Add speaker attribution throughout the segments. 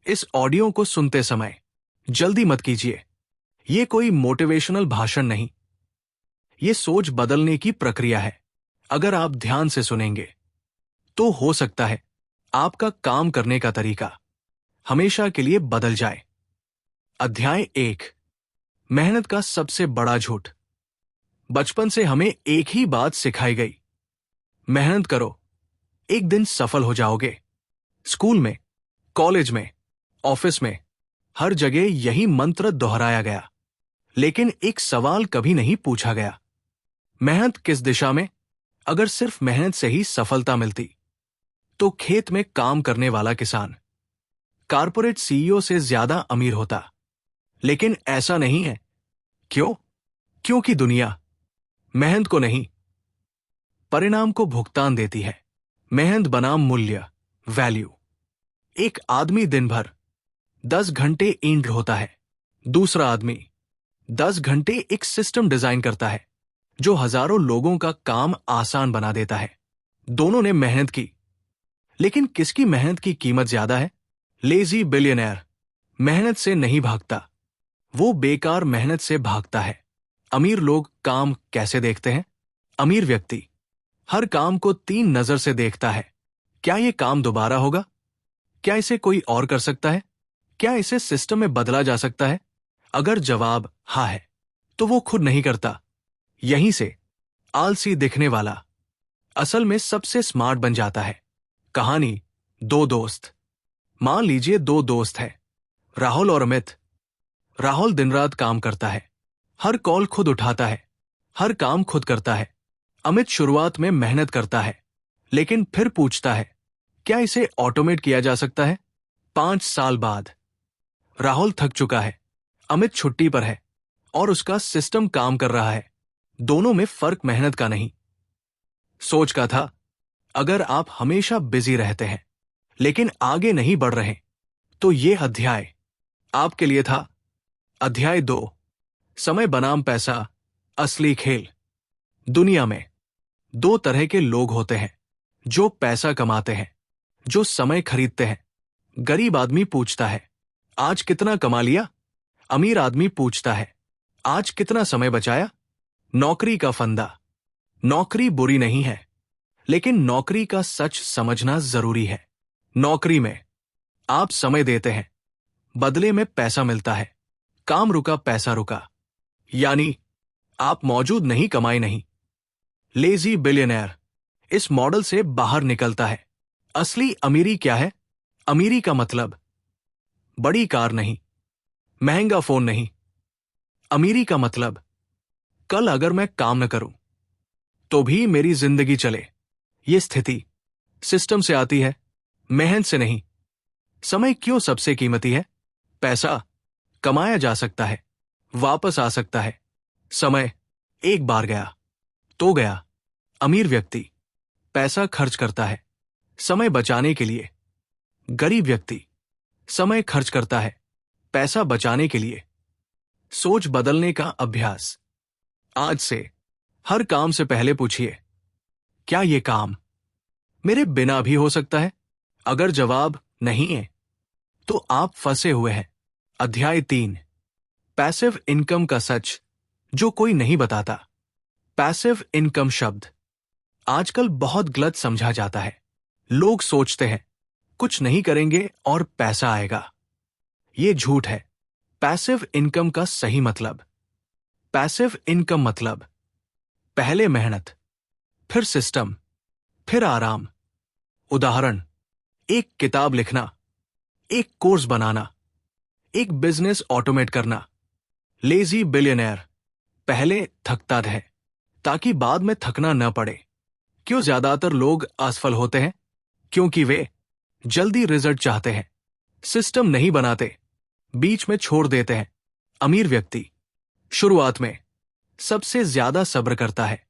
Speaker 1: इस ऑडियो को सुनते समय जल्दी मत कीजिए। ये कोई मोटिवेशनल भाषण नहीं, ये सोच बदलने की प्रक्रिया है। अगर आप ध्यान से सुनेंगे तो हो सकता है आपका काम करने का तरीका हमेशा के लिए बदल जाए। अध्याय 1, मेहनत का सबसे बड़ा झूठ। बचपन से हमें एक ही बात सिखाई गई, मेहनत करो, एक दिन सफल हो जाओगे। स्कूल में, कॉलेज में, ऑफिस में, हर जगह यही मंत्र दोहराया गया। लेकिन एक सवाल कभी नहीं पूछा गया, मेहनत किस दिशा में? अगर सिर्फ मेहनत से ही सफलता मिलती तो खेत में काम करने वाला किसान कारपोरेट सीईओ से ज्यादा अमीर होता। लेकिन ऐसा नहीं है। क्यों? क्योंकि दुनिया मेहनत को नहीं, परिणाम को भुगतान देती है। मेहनत बनाम मूल्य, वैल्यू। एक आदमी दिन भर 10 घंटे ईंट ढोता है, दूसरा आदमी 10 घंटे एक सिस्टम डिजाइन करता है जो हजारों लोगों का काम आसान बना देता है। दोनों ने मेहनत की, लेकिन किसकी मेहनत की कीमत ज्यादा है? लेजी बिलियनर मेहनत से नहीं भागता, वो बेकार मेहनत से भागता है। अमीर लोग काम कैसे देखते हैं? अमीर व्यक्ति हर काम को 3 नजर से देखता है। क्या यह काम दोबारा होगा? क्या इसे कोई और कर सकता है? क्या इसे सिस्टम में बदला जा सकता है? अगर जवाब हाँ है तो वो खुद नहीं करता। यहीं से आलसी दिखने वाला असल में सबसे स्मार्ट बन जाता है। कहानी 2 दोस्त। मान लीजिए 2 दोस्त हैं, राहुल और अमित। राहुल दिन रात काम करता है, हर कॉल खुद उठाता है, हर काम खुद करता है। अमित शुरुआत में मेहनत करता है, लेकिन फिर पूछता है, क्या इसे ऑटोमेट किया जा सकता है? 5 साल बाद राहुल थक चुका है, अमित छुट्टी पर है और उसका सिस्टम काम कर रहा है। दोनों में फर्क मेहनत का नहीं, सोच का था। अगर आप हमेशा बिजी रहते हैं लेकिन आगे नहीं बढ़ रहे तो यह अध्याय आपके लिए था। अध्याय 2, समय बनाम पैसा, असली खेल। दुनिया में 2 तरह के लोग होते हैं, जो पैसा कमाते हैं, जो समय खरीदते हैं। गरीब आदमी पूछता है, आज कितना कमा लिया? अमीर आदमी पूछता है, आज कितना समय बचाया? नौकरी का फंदा। नौकरी बुरी नहीं है, लेकिन नौकरी का सच समझना जरूरी है। नौकरी में आप समय देते हैं, बदले में पैसा मिलता है। काम रुका, पैसा रुका, यानी आप मौजूद नहीं, कमाई नहीं। लेजी बिलियनर इस मॉडल से बाहर निकलता है। असली अमीरी क्या है? अमीरी का मतलब बड़ी कार नहीं, महंगा फोन नहीं। अमीरी का मतलब कल अगर मैं काम न करूं तो भी मेरी जिंदगी चले। ये स्थिति सिस्टम से आती है, मेहनत से नहीं। समय क्यों सबसे कीमती है? पैसा कमाया जा सकता है, वापस आ सकता है। समय एक बार गया तो गया। अमीर व्यक्ति पैसा खर्च करता है समय बचाने के लिए, गरीब व्यक्ति समय खर्च करता है पैसा बचाने के लिए। सोच बदलने का अभ्यास। आज से हर काम से पहले पूछिए, क्या यह काम मेरे बिना भी हो सकता है? अगर जवाब नहीं है तो आप फंसे हुए हैं। अध्याय 3, पैसिव इनकम का सच जो कोई नहीं बताता। पैसिव इनकम शब्द आजकल बहुत गलत समझा जाता है। लोग सोचते हैं कुछ नहीं करेंगे और पैसा आएगा। यह झूठ है। पैसिव इनकम का सही मतलब, पैसिव इनकम मतलब पहले मेहनत, फिर सिस्टम, फिर आराम। उदाहरण, एक किताब लिखना, एक कोर्स बनाना, एक बिजनेस ऑटोमेट करना। लेजी बिलियनर पहले थकता है ताकि बाद में थकना न पड़े। क्यों ज्यादातर लोग असफल होते हैं? क्योंकि वे जल्दी रिजल्ट चाहते हैं, सिस्टम नहीं बनाते, बीच में छोड़ देते हैं। अमीर व्यक्ति शुरुआत में सबसे ज्यादा सब्र करता है।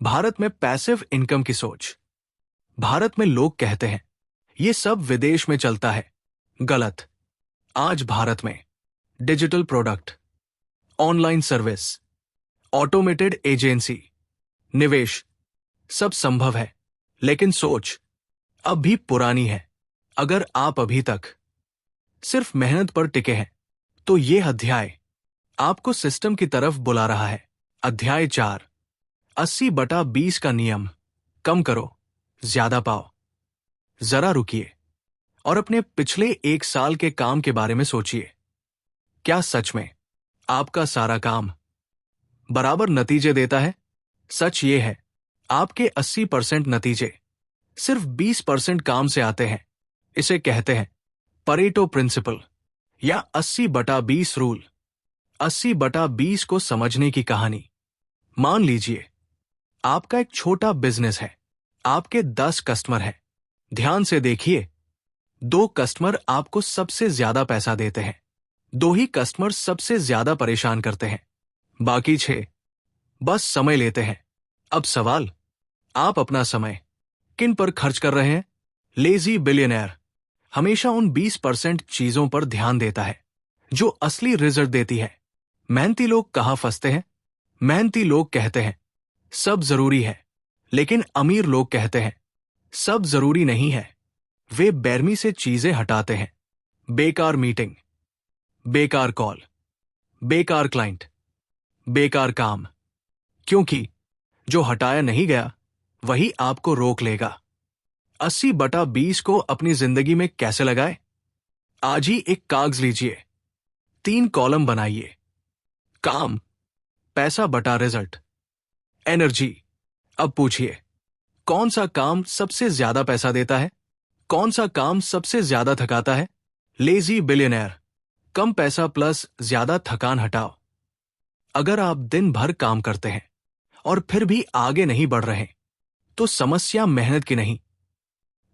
Speaker 1: भारत में पैसिव इनकम की सोच। भारत में लोग कहते हैं यह सब विदेश में चलता है। गलत। आज भारत में digital product, online service, automated agency, निवेश सब संभव है, लेकिन सोच अब भी पुरानी है। अगर आप अभी तक सिर्फ मेहनत पर टिके हैं। तो ये अध्याय आपको सिस्टम की तरफ बुला रहा है। अध्याय 4, 80/20 का नियम। कम करो, ज्यादा पाओ। जरा रुकिए और अपने पिछले 1 साल के काम के बारे में सोचिए। क्या सच में आपका सारा काम बराबर नतीजे देता है? सच ये है, आपके 80% नतीजे सिर्फ 20% काम से आते हैं। इसे कहते हैं परेटो प्रिंसिपल या 80/20 रूल। 80/20 को समझने की कहानी। मान लीजिए आपका एक छोटा बिजनेस है। आपके 10 कस्टमर हैं। ध्यान से देखिए, 2 कस्टमर आपको सबसे ज्यादा पैसा देते हैं। 2 ही कस्टमर सबसे ज्यादा परेशान करते हैं। बाकी 6 बस समय लेते हैं। अब सवाल, आप अपना समय किन पर खर्च कर रहे हैं? लेजी बिलियनर हमेशा उन 20% चीजों पर ध्यान देता है जो असली रिजल्ट देती है। मेहनती लोग कहां फंसते हैं? मेहनती लोग कहते हैं सब जरूरी है, लेकिन अमीर लोग कहते हैं सब जरूरी नहीं है। वे बेरमी से चीजें हटाते हैं। बेकार मीटिंग, बेकार कॉल, बेकार क्लाइंट, बेकार काम। क्योंकि जो हटाया नहीं गया वही आपको रोक लेगा। 80/20 को अपनी जिंदगी में कैसे लगाए? आज ही एक कागज लीजिए, 3 कॉलम बनाइए। काम, पैसा बटा रिजल्ट, एनर्जी। अब पूछिए, कौन सा काम सबसे ज्यादा पैसा देता है? कौन सा काम सबसे ज्यादा थकाता है? लेजी बिलियनर, कम पैसा प्लस ज्यादा थकान हटाओ। अगर आप दिन भर काम करते हैं और फिर भी आगे नहीं बढ़ रहे, तो समस्या मेहनत की नहीं,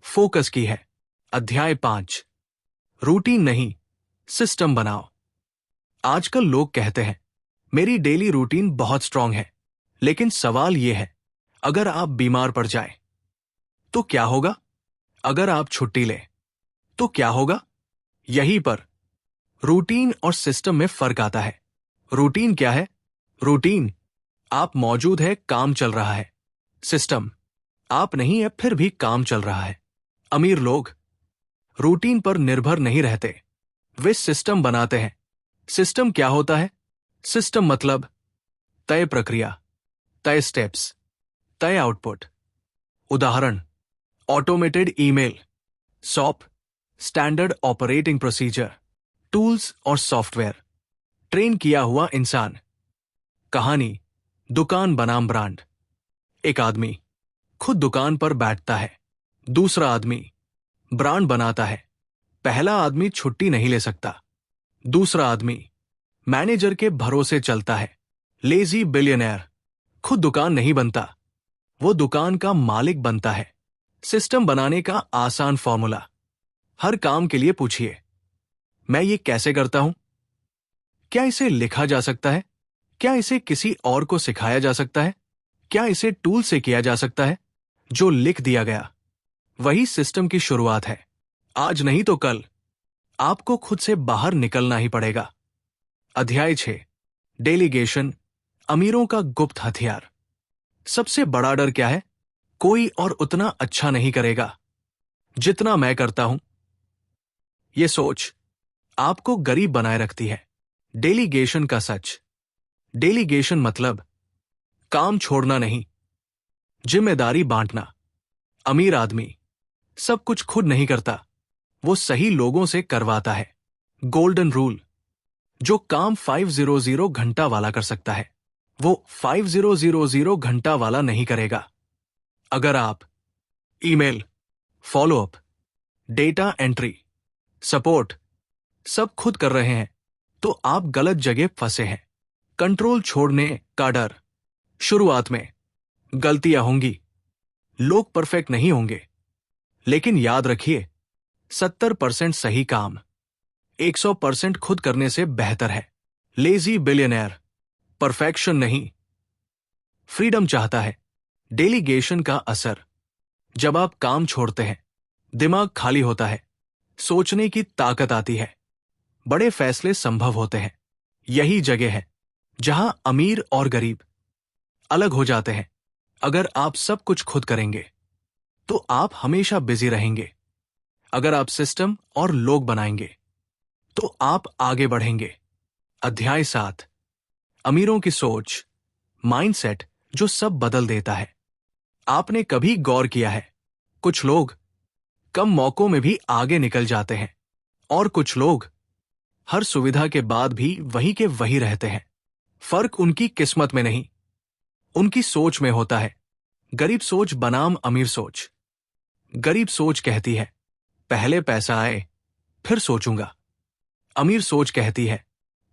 Speaker 1: फोकस की है। अध्याय 5, रूटीन नहीं, सिस्टम बनाओ। आजकल लोग कहते हैं मेरी डेली रूटीन बहुत स्ट्रांग है, लेकिन सवाल यह है, अगर आप बीमार पड़ जाए तो क्या होगा? अगर आप छुट्टी लें तो क्या होगा? यहीं पर रूटीन और सिस्टम में फर्क आता है। रूटीन क्या है? रूटीन, आप मौजूद है, काम चल रहा है। सिस्टम, आप नहीं है फिर भी काम चल रहा है। अमीर लोग रूटीन पर निर्भर नहीं रहते, वे सिस्टम बनाते हैं। सिस्टम क्या होता है? सिस्टम मतलब तय प्रक्रिया, तय स्टेप्स, तय आउटपुट। उदाहरण, automated email, shop, standard operating procedure, tools और सॉफ्टवेयर, ट्रेन किया हुआ इंसान। कहानी, दुकान बनाम ब्रांड। एक आदमी खुद दुकान पर बैठता है, दूसरा आदमी ब्रांड बनाता है। पहला आदमी छुट्टी नहीं ले सकता, दूसरा आदमी मैनेजर के भरोसे चलता है। लेजी बिलियनर खुद दुकान नहीं बनता, वो दुकान का मालिक बनता है। सिस्टम बनाने का आसान फॉर्मूला। हर काम के लिए पूछिए, मैं ये कैसे करता हूं? क्या इसे लिखा जा सकता है? क्या इसे किसी और को सिखाया जा सकता है? क्या इसे टूल से किया जा सकता है? जो लिख दिया गया वही सिस्टम की शुरुआत है। आज नहीं तो कल आपको खुद से बाहर निकलना ही पड़ेगा। अध्याय 6, डेलीगेशन, अमीरों का गुप्त हथियार। सबसे बड़ा डर क्या है? कोई और उतना अच्छा नहीं करेगा जितना मैं करता हूं। यह सोच आपको गरीब बनाए रखती है। डेलीगेशन का सच। डेलीगेशन मतलब काम छोड़ना नहीं, जिम्मेदारी बांटना। अमीर आदमी सब कुछ खुद नहीं करता, वो सही लोगों से करवाता है। गोल्डन रूल, जो काम 500 घंटा वाला कर सकता है, वो 5000 घंटा वाला नहीं करेगा। अगर आप email, follow up, data entry, support सब खुद कर रहे हैं, तो आप गलत जगह फंसे हैं। कंट्रोल छोड़ने का डर। शुरुआत में गलतियां होंगी, लोग परफेक्ट नहीं होंगे, लेकिन याद रखिए 70% सही काम 100% खुद करने से बेहतर है। लेजी बिलियनर परफेक्शन नहीं, फ्रीडम चाहता है। डेलीगेशन का असर। जब आप काम छोड़ते हैं, दिमाग खाली होता है, सोचने की ताकत आती है, बड़े फैसले संभव होते हैं। यही जगह है जहां अमीर और गरीब अलग हो जाते हैं। अगर आप सब कुछ खुद करेंगे तो आप हमेशा बिजी रहेंगे। अगर आप सिस्टम और लोग बनाएंगे तो आप आगे बढ़ेंगे। अध्याय 7। अमीरों की सोच, माइंडसेट जो सब बदल देता है। आपने कभी गौर किया है, कुछ लोग कम मौकों में भी आगे निकल जाते हैं और कुछ लोग हर सुविधा के बाद भी वहीं के वहीं रहते हैं। फर्क उनकी किस्मत में नहीं, उनकी सोच में होता है। गरीब सोच बनाम अमीर सोच। गरीब सोच कहती है, पहले पैसा आए फिर सोचूंगा। अमीर सोच कहती है,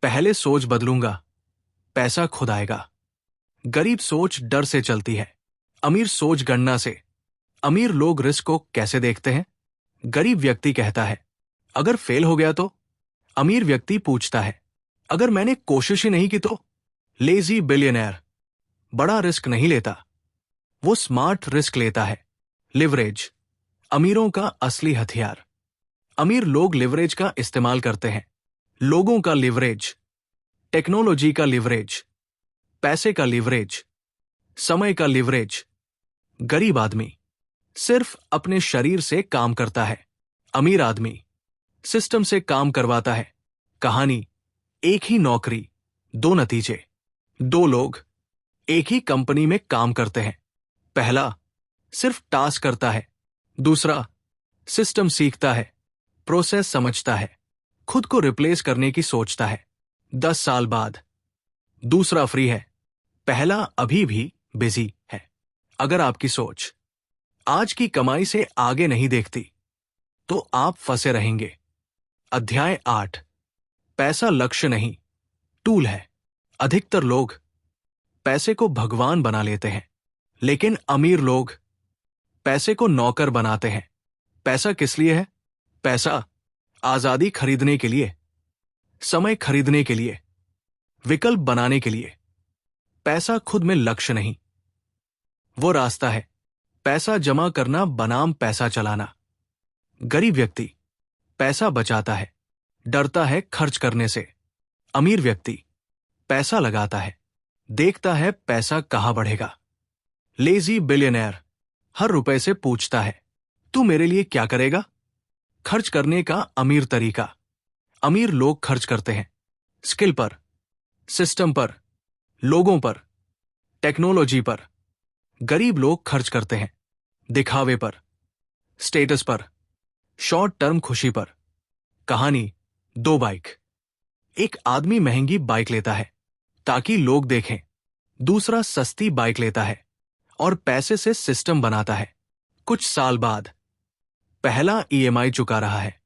Speaker 1: पहले सोच बदलूंगा, पैसा खुद आएगा। गरीब सोच डर से चलती है, अमीर सोच गणना से। अमीर लोग रिस्क को कैसे देखते हैं? गरीब व्यक्ति कहता है, अगर फेल हो गया तो? अमीर व्यक्ति पूछता है, अगर मैंने कोशिश ही नहीं की तो? लेजी बिलियनर बड़ा रिस्क नहीं लेता, वो स्मार्ट रिस्क लेता है। लिवरेज, अमीरों का असली हथियार। अमीर लोग लिवरेज का इस्तेमाल करते हैं। लोगों का लिवरेज, टेक्नोलॉजी का लिवरेज, पैसे का लिवरेज, समय का लिवरेज। गरीब आदमी सिर्फ अपने शरीर से काम करता है। अमीर आदमी सिस्टम से काम करवाता है। कहानी, एक ही नौकरी, दो नतीजे। दो लोग एक ही कंपनी में काम करते हैं। पहला सिर्फ टास्क करता है, दूसरा सिस्टम सीखता है, प्रोसेस समझता है, खुद को रिप्लेस करने की सोचता है। 10 साल बाद दूसरा फ्री है, पहला अभी भी बिजी है। अगर आपकी सोच आज की कमाई से आगे नहीं देखती तो आप फंसे रहेंगे। अध्याय 8। पैसा लक्ष्य नहीं, टूल है। अधिकतर लोग पैसे को भगवान बना लेते हैं, लेकिन अमीर लोग पैसे को नौकर बनाते हैं। पैसा किस लिए है? पैसा आजादी खरीदने के लिए, समय खरीदने के लिए, विकल्प बनाने के लिए। पैसा खुद में लक्ष्य नहीं, वो रास्ता है। पैसा जमा करना बनाम पैसा चलाना। गरीब व्यक्ति पैसा बचाता है, डरता है खर्च करने से। अमीर व्यक्ति पैसा लगाता है, देखता है पैसा कहां बढ़ेगा। लेजी बिलियनर हर रुपए से पूछता है, तू मेरे लिए क्या करेगा? खर्च करने का अमीर तरीका। अमीर लोग खर्च करते हैं स्किल पर, सिस्टम पर, लोगों पर, टेक्नोलॉजी पर। गरीब लोग खर्च करते हैं दिखावे पर, स्टेटस पर, शॉर्ट टर्म खुशी पर। कहानी, दो बाइक। एक आदमी महंगी बाइक लेता है ताकि लोग देखें, दूसरा सस्ती बाइक लेता है और पैसे से सिस्टम बनाता है। कुछ साल बाद पहला ईएमआई चुका रहा है,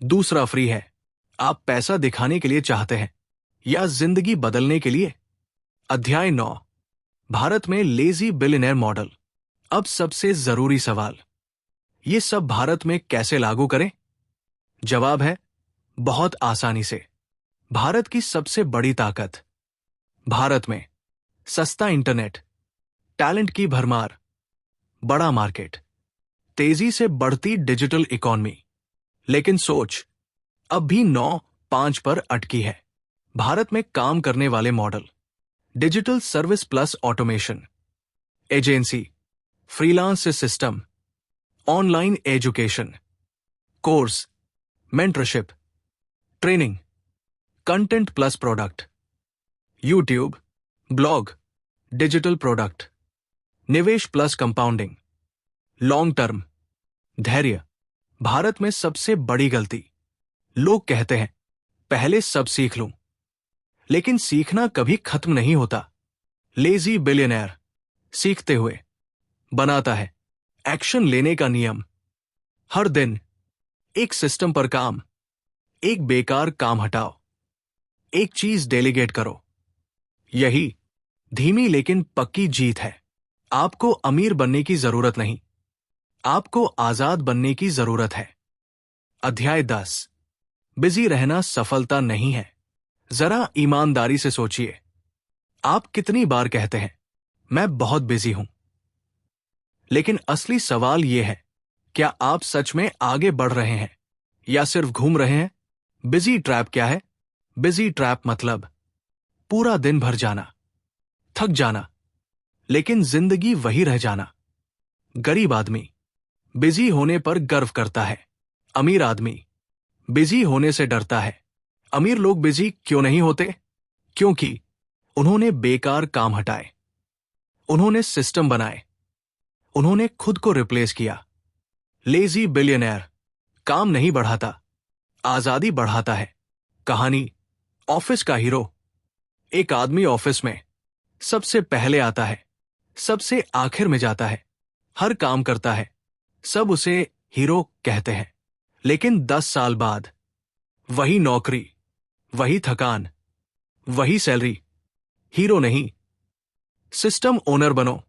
Speaker 1: दूसरा फ्री है। आप पैसा दिखाने के लिए चाहते हैं या जिंदगी बदलने के लिए? अध्याय 9। भारत में लेजी बिलियनर मॉडल। अब सबसे जरूरी सवाल, ये सब भारत में कैसे लागू करें? जवाब है, बहुत आसानी से। भारत की सबसे बड़ी ताकत, भारत में सस्ता इंटरनेट, टैलेंट की भरमार, बड़ा मार्केट, तेजी से बढ़ती डिजिटल इकॉनमी। लेकिन सोच अब भी 9-5 पर अटकी है। भारत में काम करने वाले model, digital service plus automation, agency, freelance system, online education, course, mentorship, training, content plus product, YouTube, blog, digital product, निवेश प्लस कंपाउंडिंग, लॉन्ग टर्म, धैर्य। भारत में सबसे बड़ी गलती, लोग कहते हैं पहले सब सीख लूं, लेकिन सीखना कभी खत्म नहीं होता। लेजी बिलियनर सीखते हुए बनाता है एक्शन लेने का नियम। हर दिन एक सिस्टम पर काम, एक बेकार काम हटाओ, एक चीज डेलीगेट करो। यही धीमी लेकिन पक्की जीत है। आपको अमीर बनने की जरूरत नहीं, आपको आजाद बनने की जरूरत है। अध्याय 10। बिजी रहना सफलता नहीं है। जरा ईमानदारी से सोचिए, आप कितनी बार कहते हैं मैं बहुत बिजी हूं? लेकिन असली सवाल यह है, क्या आप सच में आगे बढ़ रहे हैं या सिर्फ घूम रहे हैं? बिजी ट्रैप क्या है? बिजी ट्रैप मतलब पूरा दिन भर जाना, थक जाना, लेकिन जिंदगी वही रह जाना। गरीब आदमी बिजी होने पर गर्व करता है, अमीर आदमी बिजी होने से डरता है। अमीर लोग बिजी क्यों नहीं होते? क्योंकि उन्होंने बेकार काम हटाए, उन्होंने सिस्टम बनाए, उन्होंने खुद को रिप्लेस किया। लेजी बिलियनर काम नहीं बढ़ाता, आजादी बढ़ाता है। कहानी ऑफिस का हीरो। एक आदमी ऑफिस में सबसे पहले आता है, सबसे आखिर में जाता है, हर काम करता है, सब उसे हीरो कहते हैं। लेकिन 10 साल बाद वही नौकरी, वही थकान, वही सैलरी। हीरो नहीं, सिस्टम ओनर बनो।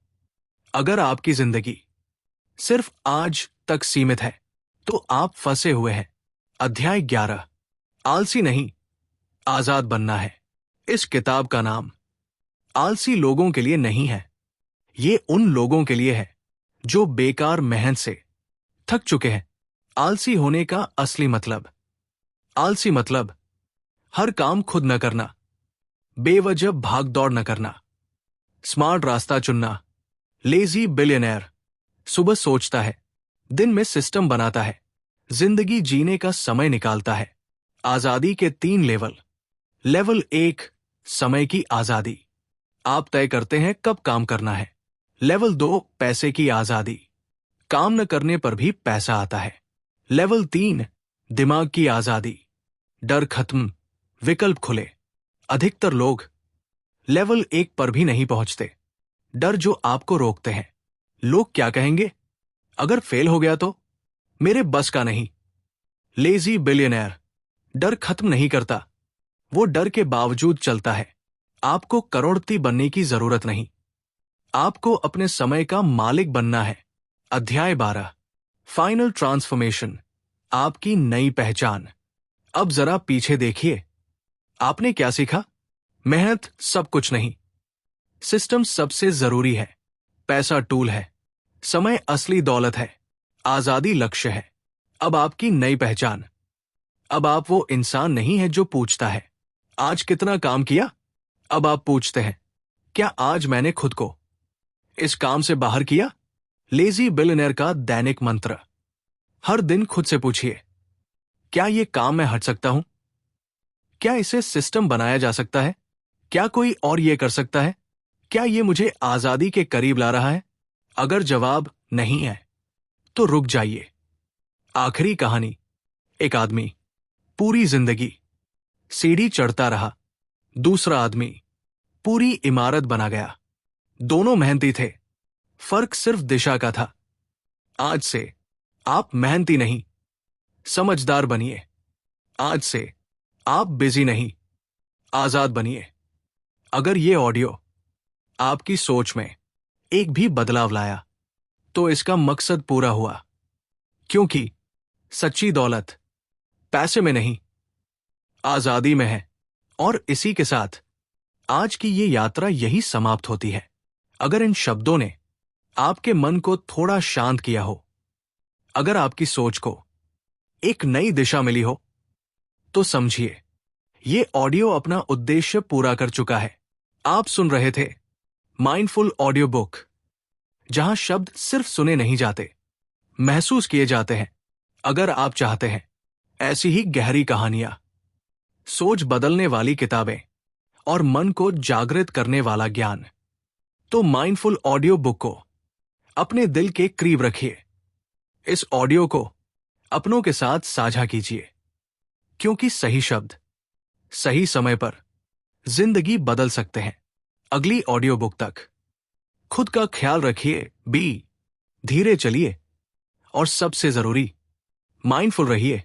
Speaker 1: अगर आपकी जिंदगी सिर्फ आज तक सीमित है तो आप फंसे हुए हैं। अध्याय 11, आलसी नहीं, आजाद बनना है। इस किताब का नाम आलसी लोगों के लिए नहीं है, ये उन लोगों के लिए है जो बेकार मेहनत से थक चुके हैं। आलसी होने का असली मतलब, आलसी मतलब हर काम खुद न करना, बेवजह भाग दौड़ न करना, स्मार्ट रास्ता चुनना। लेजी बिलियनर सुबह सोचता है, दिन में सिस्टम बनाता है, जिंदगी जीने का समय निकालता है। आजादी के 3 लेवल। लेवल 1, समय की आजादी, आप तय करते हैं कब काम करना है। लेवल 2, पैसे की आजादी, काम न करने पर भी पैसा आता है। लेवल 3, दिमाग की आजादी, डर खत्म, विकल्प खुले। अधिकतर लोग लेवल 1 पर भी नहीं पहुंचते। डर जो आपको रोकते हैं। लोग क्या कहेंगे? अगर फेल हो गया तो? मेरे बस का नहीं। लेजी बिलियनर डर खत्म नहीं करता, वो डर के बावजूद चलता है। आपको करोड़पति बनने की जरूरत नहीं, आपको अपने समय का मालिक बनना है। अध्याय 12, फाइनल ट्रांसफॉर्मेशन, आपकी नई पहचान। अब जरा पीछे देखिए, आपने क्या सीखा? मेहनत सब कुछ नहीं, सिस्टम सबसे जरूरी है, पैसा टूल है, समय असली दौलत है, आजादी लक्ष्य है। अब आपकी नई पहचान। अब आप वो इंसान नहीं है जो पूछता है, आज कितना काम किया? अब आप पूछते हैं, क्या आज मैंने खुद को इस काम से बाहर किया? लेजी बिलियनर का दैनिक मंत्र। हर दिन खुद से पूछिए, क्या ये काम मैं हट सकता हूं? क्या इसे सिस्टम बनाया जा सकता है? क्या कोई और ये कर सकता है? क्या ये मुझे आजादी के करीब ला रहा है? अगर जवाब नहीं है तो रुक जाइए। आखिरी कहानी। एक आदमी पूरी जिंदगी सीढ़ी चढ़ता रहा, दूसरा आदमी पूरी इमारत बना गया। दोनों मेहनती थे, फर्क सिर्फ दिशा का था। आज से आप मेहनती नहीं, समझदार बनिए। आज से आप बिजी नहीं, आजाद बनिए। अगर ये ऑडियो आपकी सोच में एक भी बदलाव लाया तो इसका मकसद पूरा हुआ, क्योंकि सच्ची दौलत पैसे में नहीं, आजादी में है। और इसी के साथ आज की ये यात्रा यही समाप्त होती है। अगर इन शब्दों ने आपके मन को थोड़ा शांत किया हो, अगर आपकी सोच को एक नई दिशा मिली हो, तो समझिए ये ऑडियो अपना उद्देश्य पूरा कर चुका है। आप सुन रहे थे माइंडफुल ऑडियो बुक, जहां शब्द सिर्फ सुने नहीं जाते, महसूस किए जाते हैं। अगर आप चाहते हैं ऐसी ही गहरी कहानियां, सोच बदलने वाली किताबें और मन को जागृत करने वाला ज्ञान, तो माइंडफुल ऑडियो बुक को अपने दिल के करीब रखिए। इस ऑडियो को अपनों के साथ साझा कीजिए, क्योंकि सही शब्द सही समय पर जिंदगी बदल सकते हैं। अगली ऑडियो बुक तक खुद का ख्याल रखिए, धीरे चलिए और सबसे जरूरी, माइंडफुल रहिए।